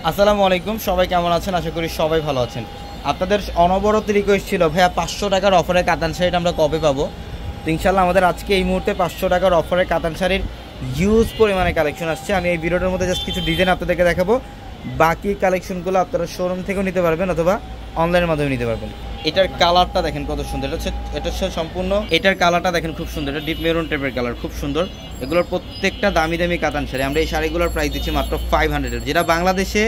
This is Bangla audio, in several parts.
আসসালামু আলাইকুম, সবাই কেমন আছেন? আশা করি সবাই ভালো আছেন। আপনাদের অনবরত রিকোয়েস্ট ছিল ভাইয়া 500 টাকার অফারে কাতান শাড়িটা আমরা কবে পাবো। তো ইনশাল্লাহ আমাদের আজকে এই মুহূর্তে 500 টাকার অফারে কাতান শাড়ির হিউজ পরিমাণে কালেকশন আসছে। আমি এই ভিডিওটার মধ্যে জাস্ট কিছু ডিজাইন আপনাদেরকে দেখাবো। বাকি কালেকশনগুলো আপনারা শোরুম থেকেও নিতে পারবেন অথবা অনলাইনের মাধ্যমে নিতে পারবেন। এটার কালারটা দেখেন কত সুন্দর, এটা হচ্ছে সম্পূর্ণ, এটার কালারটা দেখেন খুব সুন্দর, এটা ডিপ মেরুন টাইপের কালার, খুব সুন্দর। এগুলোর প্রত্যেকটা দামি দামি কাতান শাড়ি। আমরা এই শাড়িগুলোর প্রাইস দিচ্ছি মাত্র 500, যেটা বাংলাদেশে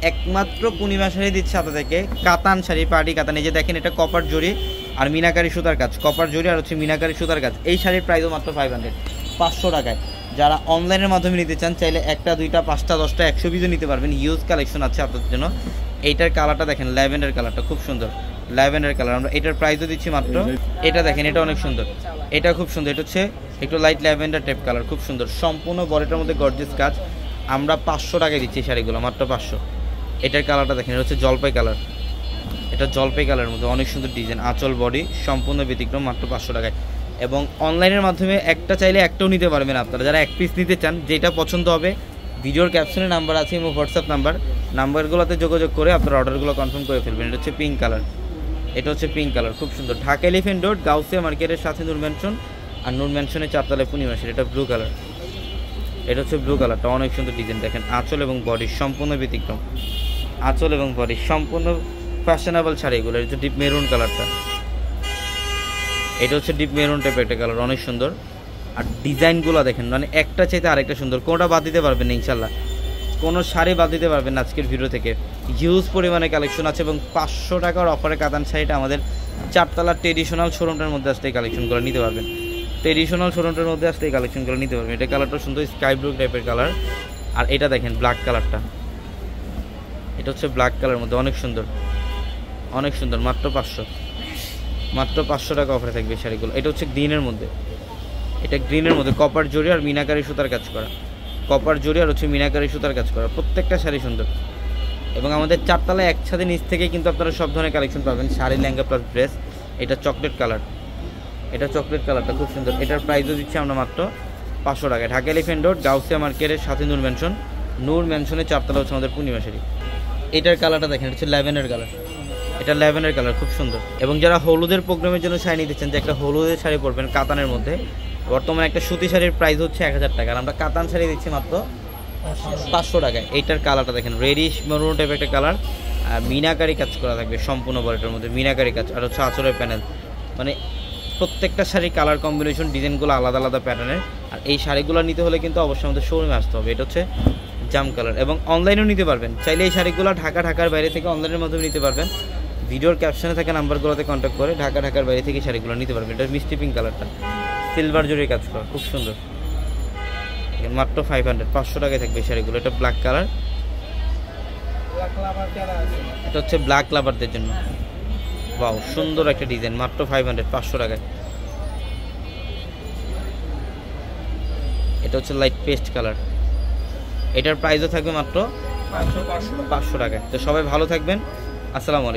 একমাত্র পূর্ণিমা শাড়ি দিচ্ছে আপনাদেরকে কাতান শাড়ি, পার্টি কাতান। এই যে দেখেন, এটা কপার জরি আর মিনাকারি সুতার কাজ, কপার জরি আর হচ্ছে মিনাকারি সুতার কাজ। এই শাড়ির প্রাইসও মাত্র 500 টাকায়। যারা অনলাইনের মাধ্যমে নিতে চান, চাইলে একটা দুইটা পাঁচটা 10টা 100 পিসও নিতে পারবেন। হিউজ কালেকশন আছে আপনাদের জন্য। এইটার কালারটা দেখেন, ল্যাভেন্ডার কালারটা খুব সুন্দর, ল্যাভেন্ডার কালার। আমরা এটার প্রাইসও দিচ্ছি মাত্র, এটা দেখেন, এটা অনেক সুন্দর, এটা খুব সুন্দর। এটা হচ্ছে একটু লাইট ল্যাভেন্ডার টাইপ কালার, খুব সুন্দর। সম্পূর্ণ বডিটার মধ্যে গর্জিয়াস কাজ। আমরা 500 টাকায় দিচ্ছি শাড়িগুলো, মাত্র 500। এটার কালারটা দেখেন, এটা হচ্ছে জলপাই কালার, এটা জলপাই কালারের মধ্যে অনেক সুন্দর ডিজাইন, আঁচল বডি সম্পূর্ণ ব্যতিক্রম, মাত্র 500 টাকায়। এবং অনলাইনের মাধ্যমে একটা চাইলে একটাও নিতে পারবেন আপনারা। যারা এক পিস নিতে চান, যেটা পছন্দ হবে, ভিডিওর ক্যাপশনে নাম্বার আছে এবং হোয়াটসঅ্যাপ নাম্বারগুলোতে যোগাযোগ করে আপনারা অর্ডারগুলো কনফার্ম করে ফেলবেন। এটা হচ্ছে পিঙ্ক কালার, এটা হচ্ছে পিঙ্ক কালার, খুব সুন্দর। ঢাকা এলিফ্যান্ট রোড গাউসিয়া মার্কেটের সাথে নূর ম্যানশন, আর নূর ম্যানশনের 4 তলায় পূর্ণিমা শাড়ি। এটা ব্লু কালার, এটা হচ্ছে ব্লু কালারটা অনেক সুন্দর ডিজাইন। দেখেন আঁচল এবং বডি সম্পূর্ণ ব্যতিক্রম, আঁচল এবং বডি সম্পূর্ণ ফ্যাশনেবল শাড়ি এগুলো। এটা হচ্ছে ডিপ মেরুন কালারটা, এটা হচ্ছে ডিপ মেরুন টাইপের একটা কালার, অনেক সুন্দর। আর ডিজাইনগুলো দেখেন, মানে একটা চাইতে আরেকটা সুন্দর। কোনোটা বাদ দিতে পারবেন না ইনশাল্লাহ, কোনো শাড়ি বাদ দিতে পারবেন না আজকের ভিডিও থেকে। হিউজ পরিমাণে কালেকশন আছে এবং 500 টাকার অফারে কাতান শাড়িটা আমাদের 4 তলার ট্রেডিশনাল শোরুমটার মধ্যে আসতে এই কালেকশনগুলো নিতে পারবেন। ট্রেডিশনাল শোরুমটার মধ্যে আসতে এই কালেকশনগুলো নিতে পারবেন। এটা কালারটা সুন্দর, স্কাই ব্লু টাইপের কালার। আর এটা দেখেন ব্ল্যাক কালারটা, এটা হচ্ছে ব্ল্যাক কালারের মধ্যে অনেক সুন্দর, অনেক সুন্দর। মাত্র 500, মাত্র 500 টাকা অফারে থাকবে শাড়িগুলো। এটা হচ্ছে গ্রিনের মধ্যে, এটা গ্রিনের মধ্যে কপার জরি আর মিনাকারি সুতার কাজ করা, কপার জরি আর হচ্ছে মিনাকারি সুতার কাজ করা। প্রত্যেকটা শাড়ি সুন্দর। এবং আমাদের 4 তলায় একসাথে নিচ থেকে কিন্তু আপনারা সব ধরনের কালেকশন পাবেন, শাড়ি, লেহেঙ্গা প্লাস ড্রেস। এটা চকলেট কালার, এটা চকলেট কালারটা খুব সুন্দর। এটার প্রাইসও দিচ্ছি আমরা মাত্র 500 টাকায়। ঢাকা এলিফ্যান্ট রোড গাউসিয়া মার্কেটের সাথে নূর ম্যানশন, নূর ম্যানশনের 4 তলা হচ্ছে আমাদের পূর্ণিমা শাড়ি। এটার কালারটা দেখেন, এটা হচ্ছে ল্যাভেন্ডার কালার, এটা ল্যাভেন্ডার কালার খুব সুন্দর। এবং যারা হলুদের প্রোগ্রামের জন্য শাড়ি নিতে চান, যে একটা হলুদের শাড়ি পরবেন কাতানের মধ্যে, বর্তমানে একটা সুতি শাড়ির প্রাইস হচ্ছে 1000 টাকা, আর আমরা কাতান শাড়ি দিচ্ছি মাত্র 500 টাকায়। এইটার কালারটা দেখেন, রেডিশ মেরুন টাইপের একটা কালার, মিনাকারি কাজ করা থাকবে সম্পূর্ণ বডিটার মধ্যে, মিনাকারি কাজ। আর হচ্ছে আঁচলের প্যানেল, মানে প্রত্যেকটা শাড়ির কালার কম্বিনেশন, ডিজাইনগুলো আলাদা আলাদা প্যাটার্নের। আর এই শাড়িগুলো নিতে হলে কিন্তু অবশ্যই আমাদের শোরুমে আসতে হবে। এটা হচ্ছে জাম কালার। এবং অনলাইনেও নিতে পারবেন চাইলে। এই শাড়িগুলো ঢাকার বাইরে থেকে অনলাইনের মাধ্যমে নিতে পারবেন। ভিডিওর ক্যাপশনে থাকা নাম্বারগুলোতে কন্ট্যাক্ট করে ঢাকার বাইরে থেকে শাড়িগুলো নিতে পারবেন। এটা মিষ্টি পিঙ্ক কালারটা, সিলভার জরির কাজ করা, খুব সুন্দর। মাত্র 500 টাকায় থাকবে শাড়িগুলো। এটা ব্ল্যাক কালার, এটা হচ্ছে ব্ল্যাক লাভারদের জন্য। বাও, সুন্দর একটা ডিজাইন, মাত্র 500 টাকায়। এটা হচ্ছে লাইট পেস্ট কালার, এটার প্রাইসও থাকবে মাত্র 500 টাকায়। তো সবাই ভালো থাকবেন, আসসালামু আলাইকুম।